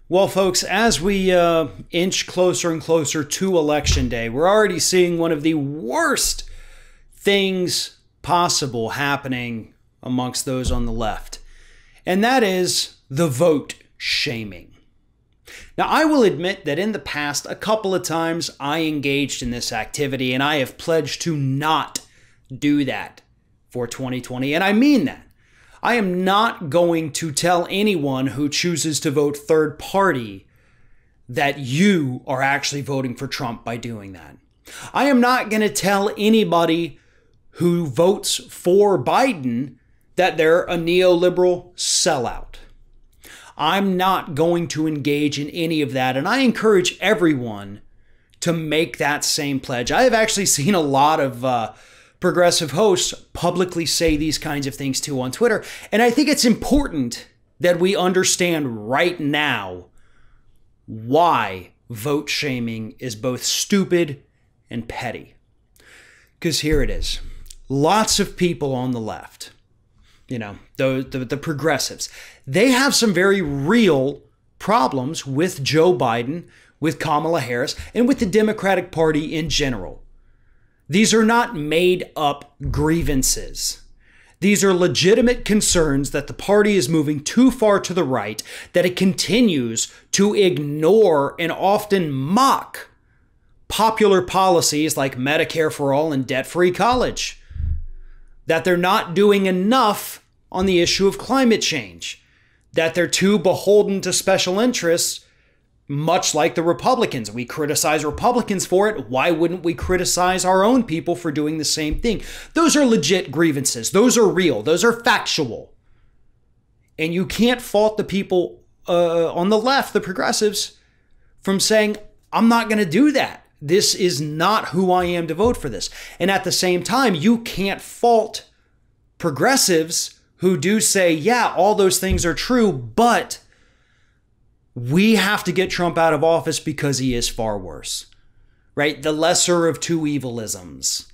Well, folks, as we inch closer and closer to Election Day, we're already seeing one of the worst things possible happening amongst those on the left, and that is the vote shaming. Now, I will admit that in the past, a couple of times I engaged in this activity, and I have pledged to not do that for 2020, and I mean that. I am not going to tell anyone who chooses to vote third party that you are actually voting for Trump by doing that. I am not going to tell anybody who votes for Biden that they're a neoliberal sellout. I'm not going to engage in any of that, and I encourage everyone to make that same pledge. I have actually seen a lot of progressive hosts publicly say these kinds of things too on Twitter. And I think it's important that we understand right now why vote shaming is both stupid and petty. Because here it is. Lots of people on the left, the progressives, they have some very real problems with Joe Biden, with Kamala Harris, and with the Democratic Party in general. These are not made up grievances. These are legitimate concerns that the party is moving too far to the right, that it continues to ignore and often mock popular policies like Medicare for all and debt-free college, that they're not doing enough on the issue of climate change, that they're too beholden to special interests. Much like the Republicans. We criticize Republicans for it. Why wouldn't we criticize our own people for doing the same thing? Those are legit grievances. Those are real. Those are factual. And you can't fault the people on the left, the progressives, from saying, I'm not going to do that. This is not who I am to vote for this. And at the same time, you can't fault progressives who do say, yeah, all those things are true, but we have to get Trump out of office because he is far worse, right? The lesser of two evilisms.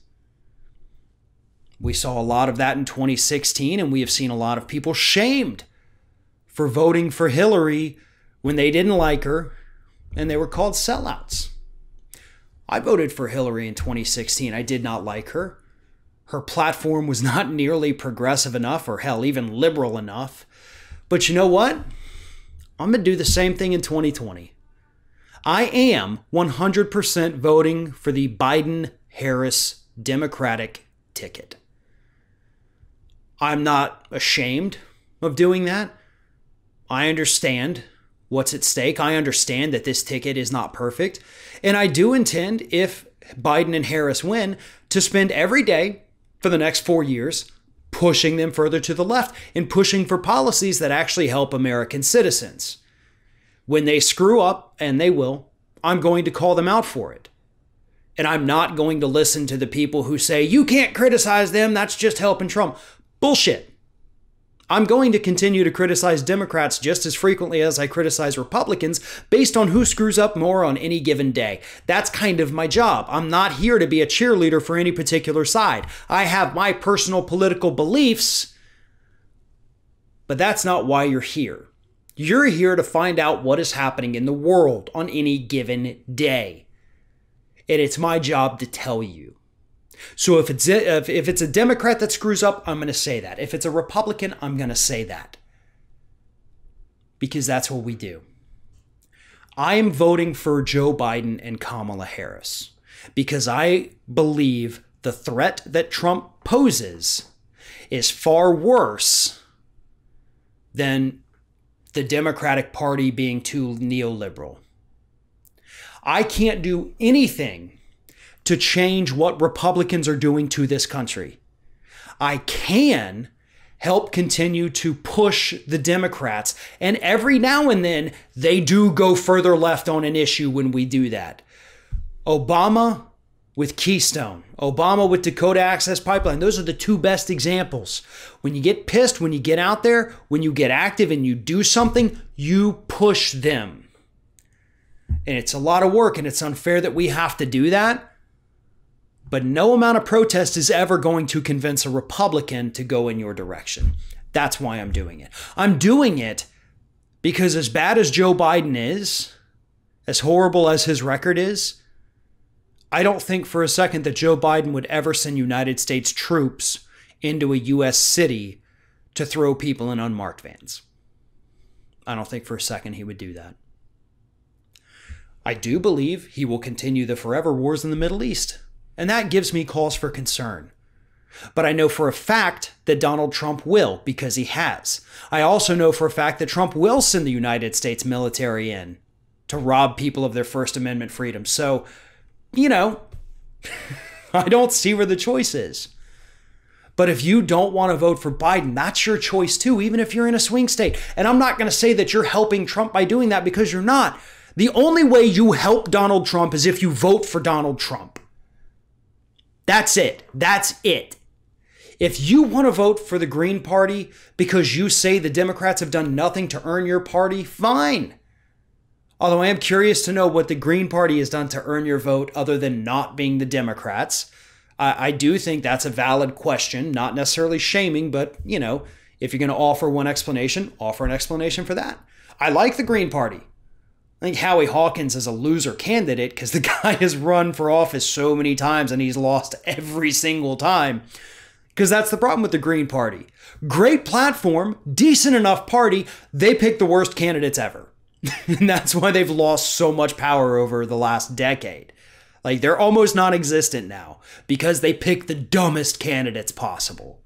We saw a lot of that in 2016, and we have seen a lot of people shamed for voting for Hillary when they didn't like her, and they were called sellouts. I voted for Hillary in 2016. I did not like her. Her platform was not nearly progressive enough, or hell, even liberal enough. But you know what? I'm going to do the same thing in 2020. I am 100% voting for the Biden-Harris Democratic ticket. I'm not ashamed of doing that. I understand what's at stake. I understand that this ticket is not perfect. And I do intend, if Biden and Harris win, to spend every day for the next 4 years pushing them further to the left and pushing for policies that actually help American citizens. When they screw up, and they will, I'm going to call them out for it. And I'm not going to listen to the people who say, you can't criticize them, that's just helping Trump. Bullshit. I'm going to continue to criticize Democrats just as frequently as I criticize Republicans based on who screws up more on any given day. That's kind of my job. I'm not here to be a cheerleader for any particular side. I have my personal political beliefs, but that's not why you're here. You're here to find out what is happening in the world on any given day. And it's my job to tell you. So if it's a Democrat that screws up, I'm going to say that. If it's a Republican, I'm going to say that. Because that's what we do. I am voting for Joe Biden and Kamala Harris because I believe the threat that Trump poses is far worse than the Democratic Party being too neoliberal. I can't do anything to change what Republicans are doing to this country. I can help continue to push the Democrats, and every now and then they do go further left on an issue when we do that. Obama with Keystone, Obama with Dakota Access Pipeline, those are the two best examples. When you get pissed, when you get out there, when you get active and you do something, you push them. And it's a lot of work, and it's unfair that we have to do that. But no amount of protest is ever going to convince a Republican to go in your direction. That's why I'm doing it. I'm doing it Because as bad as Joe Biden is, as horrible as his record is, I don't think for a second that Joe Biden would ever send United States troops into a U.S. city to throw people in unmarked vans. I don't think for a second he would do that. I do believe he will continue the forever wars in the Middle East, and that gives me cause for concern. But I know for a fact that Donald Trump will, because he has. I also know for a fact that Trump will send the United States military in to rob people of their First Amendment freedom. So, I don't see where the choice is. But if you don't want to vote for Biden, that's your choice too, even if you're in a swing state. And I'm not going to say that you're helping Trump by doing that, because you're not. The only way you help Donald Trump is if you vote for Donald Trump. That's it. That's it. If you want to vote for the Green Party because you say the Democrats have done nothing to earn your party, fine. Although I am curious to know what the Green Party has done to earn your vote other than not being the Democrats. I do think that's a valid question, not necessarily shaming, but, if you're going to offer one explanation, offer an explanation for that. I like the Green Party. I think Howie Hawkins is a loser candidate because the guy has run for office so many times and he's lost every single time. Because that's the problem with the Green Party. Great platform, decent enough party, they pick the worst candidates ever. And that's why they've lost so much power over the last decade. Like, they're almost non-existent now because they pick the dumbest candidates possible.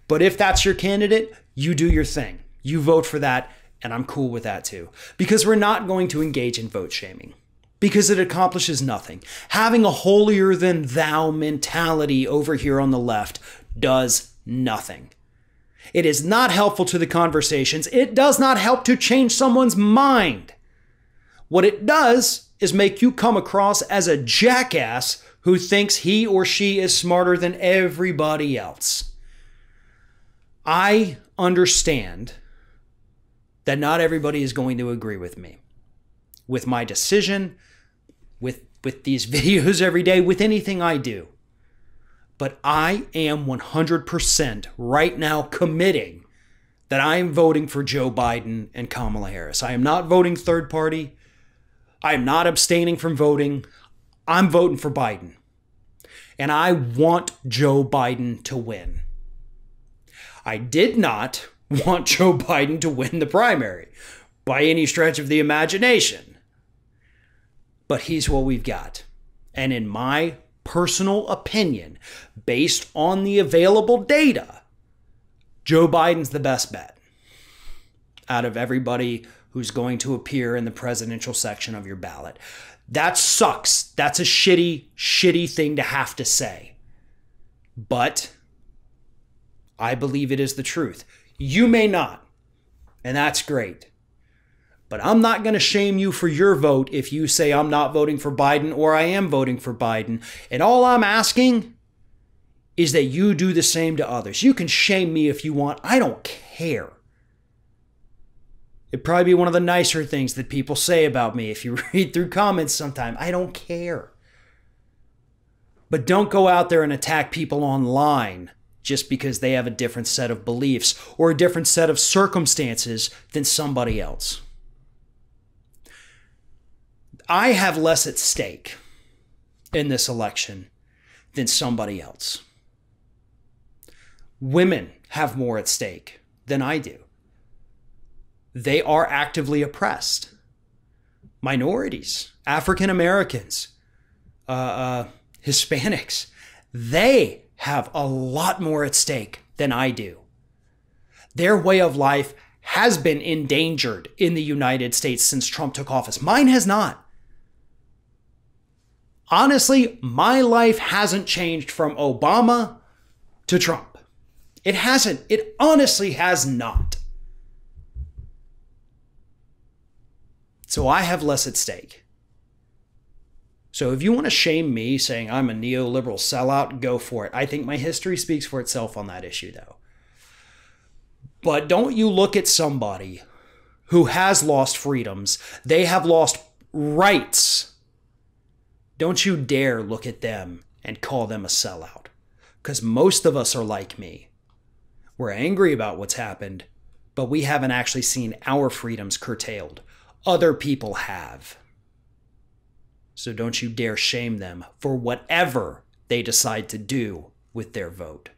But if that's your candidate, you do your thing. You vote for that, and I'm cool with that too. Because we're not going to engage in vote shaming. Because it accomplishes nothing. Having a holier-than-thou mentality over here on the left does nothing. It is not helpful to the conversations. It does not help to change someone's mind. What it does is make you come across as a jackass who thinks he or she is smarter than everybody else. I understand that not everybody is going to agree with me, with my decision, with these videos every day, with anything I do. But I am 100% right now committing that I am voting for Joe Biden and Kamala Harris. I am not voting third party. I am not abstaining from voting. I'm voting for Biden. And I want Joe Biden to win. I did not want Joe Biden to win the primary by any stretch of the imagination. But he's what we've got. And in my personal opinion, based on the available data, Joe Biden's the best bet out of everybody who's going to appear in the presidential section of your ballot. That sucks. That's a shitty thing to have to say. But I believe it is the truth. You may not, and that's great. But I'm not going to shame you for your vote if you say I'm not voting for Biden or I am voting for Biden. And all I'm asking is that you do the same to others. You can shame me if you want. I don't care. It'd probably be one of the nicer things that people say about me if you read through comments sometime. I don't care. But don't go out there and attack people online just because they have a different set of beliefs or a different set of circumstances than somebody else. I have less at stake in this election than somebody else. Women have more at stake than I do. They are actively oppressed. Minorities, African Americans, Hispanics, they have a lot more at stake than I do. Their way of life has been endangered in the United States since Trump took office. Mine has not. Honestly, my life hasn't changed from Obama to Trump. It hasn't. It honestly has not. So I have less at stake. So if you want to shame me saying I'm a neoliberal sellout, go for it. I think my history speaks for itself on that issue, though. But don't you look at somebody who has lost freedoms. They have lost rights. Don't you dare look at them and call them a sellout. Because most of us are like me. We're angry about what's happened, but we haven't actually seen our freedoms curtailed. Other people have. So don't you dare shame them for whatever they decide to do with their vote.